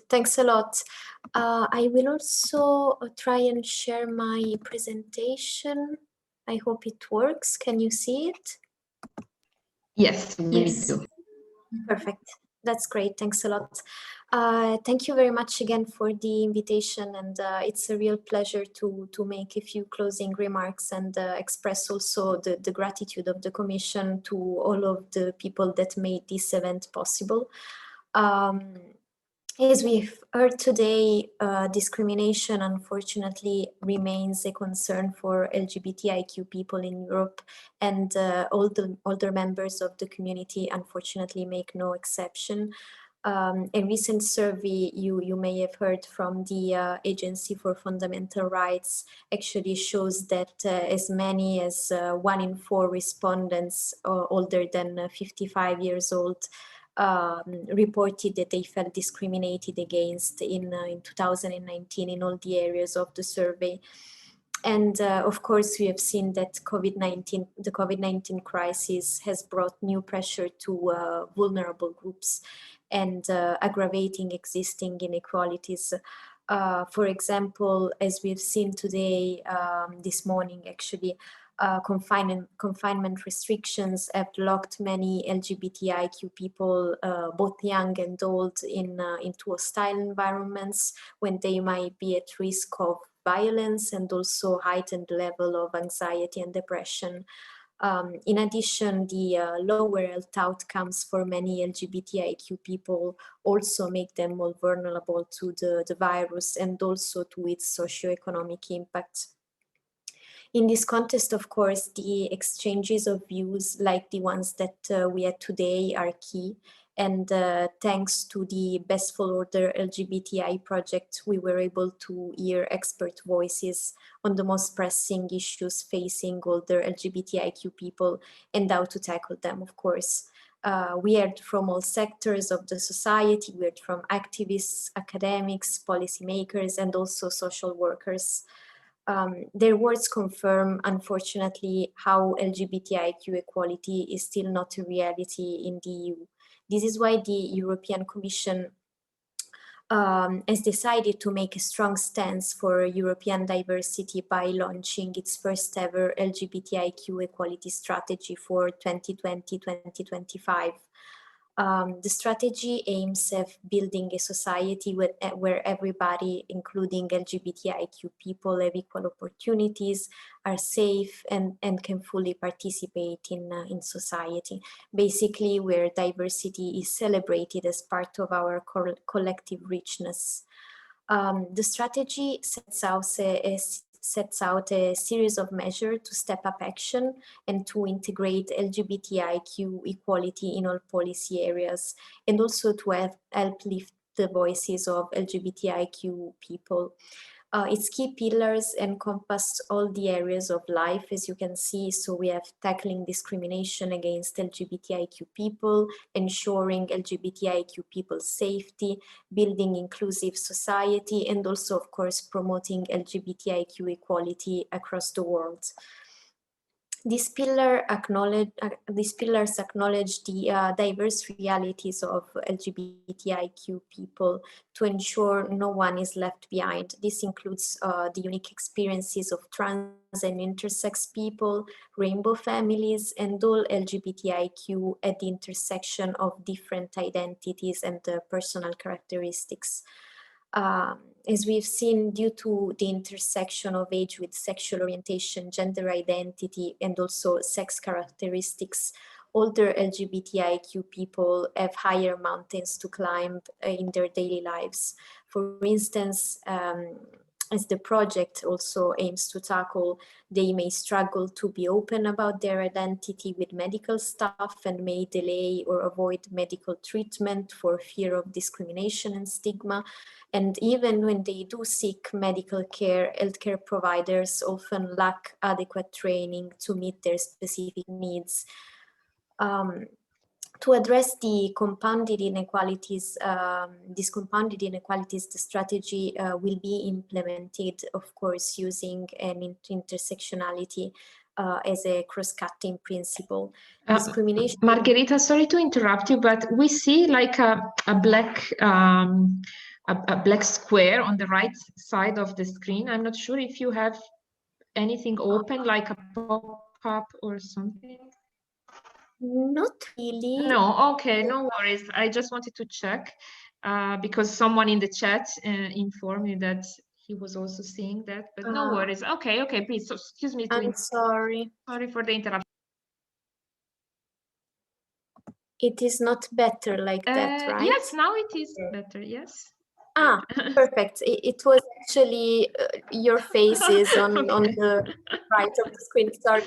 Thanks a lot. I will also try and share my presentation. I hope it works. Can you see it? Yes, we do. Perfect. That's great. Thanks a lot. Thank you very much again for the invitation, and it's a real pleasure to make a few closing remarks and express also the gratitude of the Commission to all of the people that made this event possible. As we've heard today, discrimination unfortunately remains a concern for LGBTIQ people in Europe, and older members of the community unfortunately make no exception. A recent survey you may have heard from the Agency for Fundamental Rights actually shows that as many as 1 in 4 respondents older than 55 years old reported that they felt discriminated against in 2019 in all the areas of the survey. And of course, we have seen that the COVID-19 crisis has brought new pressure to vulnerable groups and aggravating existing inequalities. For example, as we've seen today, this morning actually, confinement restrictions have locked many LGBTIQ people, both young and old, into hostile environments when they might be at risk of violence and also heightened level of anxiety and depression. In addition, the lower health outcomes for many LGBTIQ people also make them more vulnerable to the virus and also to its socioeconomic impact. In this context, of course, the exchanges of views like the ones that we had today are key. And thanks to the Best4OlderLGBTI project, we were able to hear expert voices on the most pressing issues facing older LGBTIQ people and how to tackle them, of course. We heard from all sectors of the society, we heard from activists, academics, policymakers, and also social workers. Their words confirm, unfortunately, how LGBTIQ equality is still not a reality in the EU. This is why the European Commission has decided to make a strong stance for European diversity by launching its first ever LGBTIQ Equality Strategy for 2020-2025. The strategy aims at building a society where everybody, including LGBTIQ people, have equal opportunities, are safe, and can fully participate in society. Basically, where diversity is celebrated as part of our collective richness. The strategy sets out a series of measures to step up action and to integrate LGBTIQ equality in all policy areas, and also to help lift the voices of LGBTIQ people. Its key pillars encompass all the areas of life, as you can see. So we have tackling discrimination against LGBTIQ people, ensuring LGBTIQ people's safety, building inclusive society, and also, of course, promoting LGBTIQ equality across the world. These pillars acknowledge the diverse realities of LGBTIQ people to ensure no one is left behind. This includes the unique experiences of trans and intersex people, rainbow families, and all LGBTIQ at the intersection of different identities and personal characteristics. As we've seen, due to the intersection of age with sexual orientation, gender identity, and also sex characteristics, older LGBTIQ people have higher mountains to climb in their daily lives. For instance, as the project also aims to tackle, they may struggle to be open about their identity with medical staff and may delay or avoid medical treatment for fear of discrimination and stigma. And even when they do seek medical care, healthcare providers often lack adequate training to meet their specific needs. To address the compounded inequalities, the strategy will be implemented, of course, using an intersectionality as a cross-cutting principle. Discrimination. Margherita, sorry to interrupt you, but we see like a black a black square on the right side of the screen. I'm not sure if you have anything open, like a pop-up or something. Not really. No, okay, no worries. I just wanted to check because someone in the chat informed me that he was also seeing that, but no worries. Okay, okay, please. So, excuse me. I'm sorry. Sorry for the interruption. It is not better like that, right? Yes, now it is better. Yes. Ah, perfect. It was actually your faces on the right of the screen. Sorry.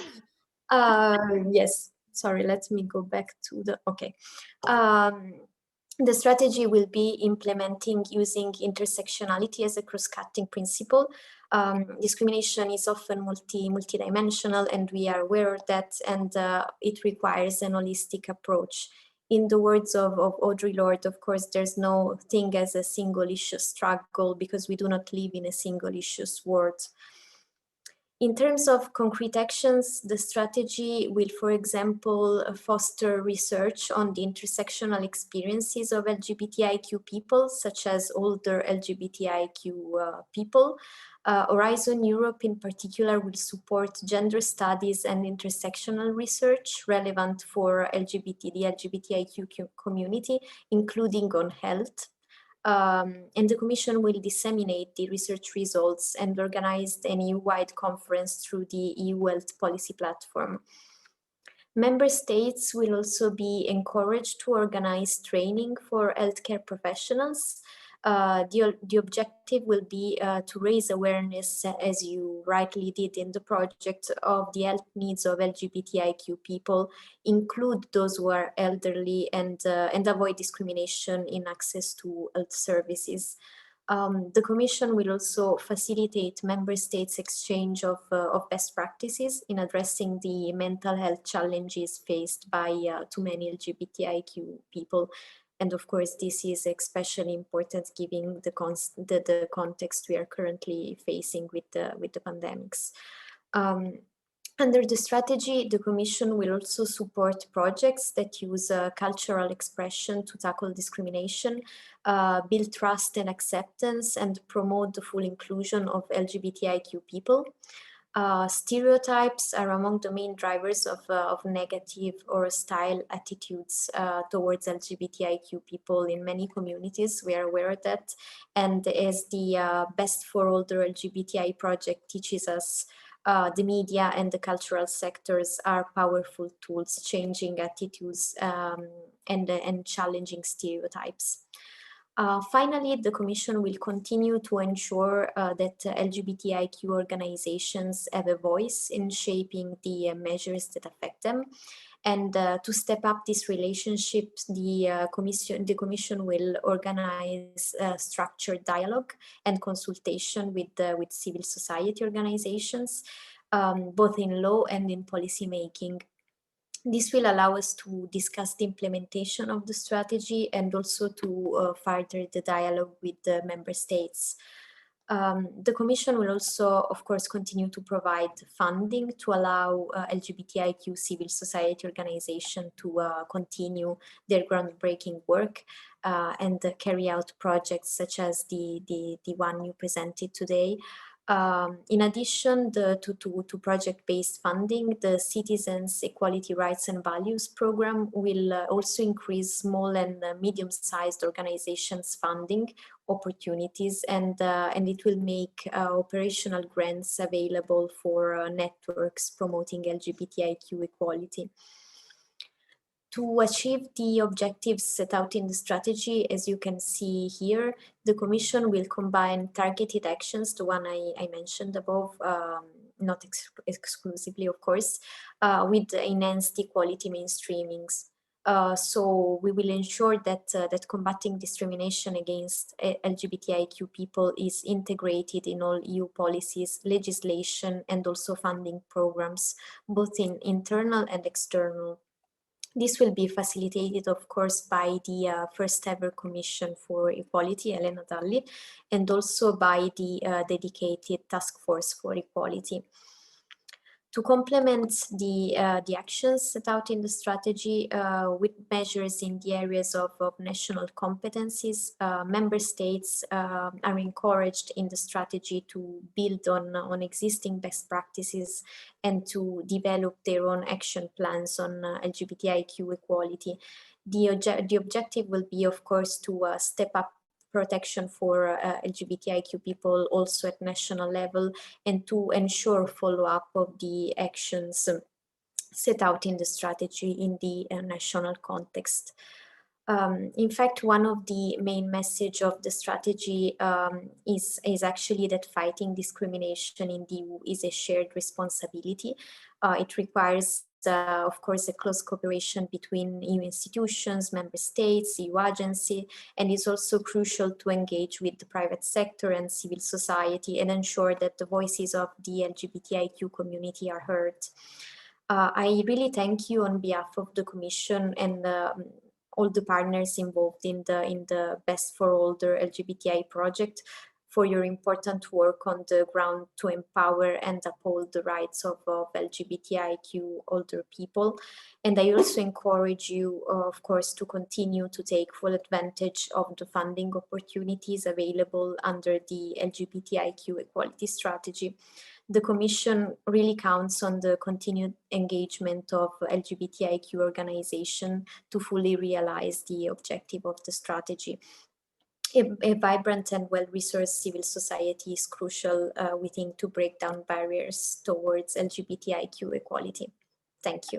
Yes. Sorry. Let me go back to the. Okay. The strategy will be implementing using intersectionality as a cross-cutting principle. Discrimination is often multidimensional, and we are aware of that, and it requires an holistic approach. In the words of Audre Lorde, of course, there's no thing as a single issue struggle because we do not live in a single issues world. In terms of concrete actions, the strategy will, for example, foster research on the intersectional experiences of LGBTIQ people, such as older LGBTIQ people. Horizon Europe in particular will support gender studies and intersectional research relevant for the LGBTIQ community, including on health. And the Commission will disseminate the research results and organize an EU-wide conference through the EU Health Policy Platform. Member states will also be encouraged to organize training for healthcare professionals. The objective will be to raise awareness, as you rightly did in the project, of the health needs of LGBTIQ people, include those who are elderly, and avoid discrimination in access to health services. The Commission will also facilitate member states' exchange of best practices in addressing the mental health challenges faced by too many LGBTIQ people. And of course, this is especially important given the context we are currently facing with the pandemics. Under the strategy, the Commission will also support projects that use cultural expression to tackle discrimination, build trust and acceptance, and promote the full inclusion of LGBTIQ people. Stereotypes are among the main drivers of negative or hostile attitudes towards LGBTIQ people in many communities. We are aware of that. And as the Best4OlderLGBTI project teaches us, the media and the cultural sectors are powerful tools changing attitudes and challenging stereotypes. Finally, the Commission will continue to ensure that LGBTIQ organizations have a voice in shaping the measures that affect them. And to step up this relationship, the Commission will organize structured dialogue and consultation with civil society organizations, both in law and in policy making. This will allow us to discuss the implementation of the strategy and also to further the dialogue with the member states. The Commission will also, of course, continue to provide funding to allow LGBTIQ civil society organizations to continue their groundbreaking work and carry out projects such as the one you presented today. In addition to project-based funding, the Citizens Equality Rights and Values program will also increase small and medium-sized organizations' funding opportunities, and it will make operational grants available for networks promoting LGBTIQ equality. To achieve the objectives set out in the strategy, as you can see here, the Commission will combine targeted actions, the one I mentioned above, not exclusively, of course, with enhanced equality mainstreamings. So we will ensure that combating discrimination against LGBTIQ people is integrated in all EU policies, legislation, and also funding programs, both in internal and external. This will be facilitated, of course, by the first ever Commission for Equality, Elena Dalli, and also by the dedicated Task Force for Equality. To complement the actions set out in the strategy with measures in the areas of national competencies, member states are encouraged in the strategy to build on existing best practices and to develop their own action plans on LGBTIQ equality. The objective will be, of course, to step up protection for LGBTIQ people also at national level, and to ensure follow-up of the actions set out in the strategy in the national context. In fact, one of the main message of the strategy is actually that fighting discrimination in the EU is a shared responsibility. It requires of course, a close cooperation between EU institutions, member states, EU agency, and it's also crucial to engage with the private sector and civil society and ensure that the voices of the LGBTIQ community are heard. I really thank you on behalf of the Commission and all the partners involved in the Best4OlderLGBTI project for your important work on the ground to empower and uphold the rights of LGBTIQ older people. And I also encourage you, of course, to continue to take full advantage of the funding opportunities available under the LGBTIQ Equality Strategy. The Commission really counts on the continued engagement of LGBTIQ organizations to fully realize the objective of the strategy. A vibrant and well-resourced civil society is crucial, we think, to break down barriers towards LGBTIQ equality. Thank you.